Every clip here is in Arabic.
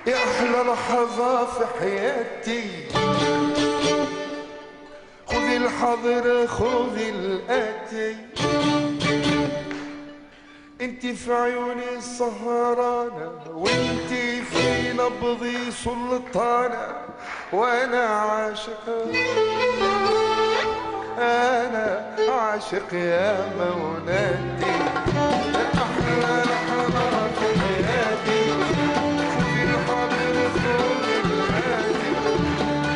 يا أحلى لحظة في حياتي، خذي الحاضر خذي الآتي، انتي في عيوني سهرانة، وانتي في نبضي سلطانة، وانا عاشق، انا عاشق يا مولاتي. يا احلى لحظة في حياتي، خذي الحاضر خذي الآتي،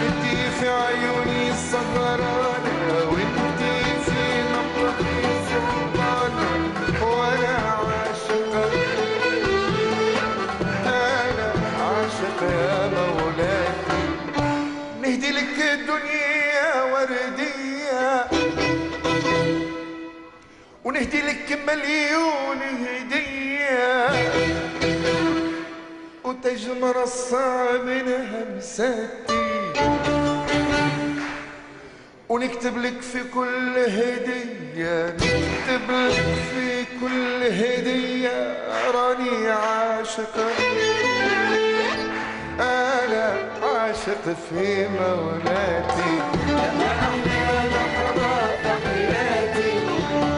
انتي في عيوني سهرانة، وانتي في نبضي سلطانة، وانا عاشق، انا عاشق يا مولاتي. نهدي لك الدنيا وردية، ونهدي لك مليون هدية، وتاج مرصع من همساتي، ونكتب لك في كل هدية، نكتب لك في كل هدية، راني عاشق، أنا عاشق في مولاتي. يا أحلى لحظة في حياتي،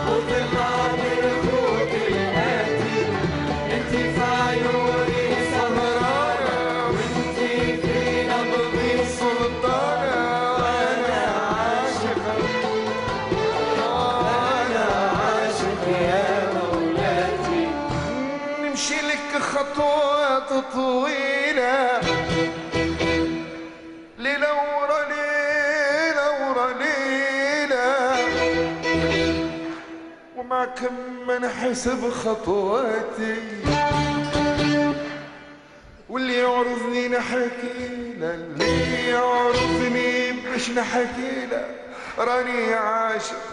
خذ الحاضر خذ الآتي، انتي في عيوني سهرانة، وانتي في نبضي سلطانة، وأنا عاشق، أنا عاشق يا مولاتي. نمشي لك خطوات طويلة، ليلة ورا ليلة ورا ليلة، ومعك ما نحسب خطواتي، واللي يعرضني نحكيله، اللي يعرضني باش نحكيله، راني عاشق،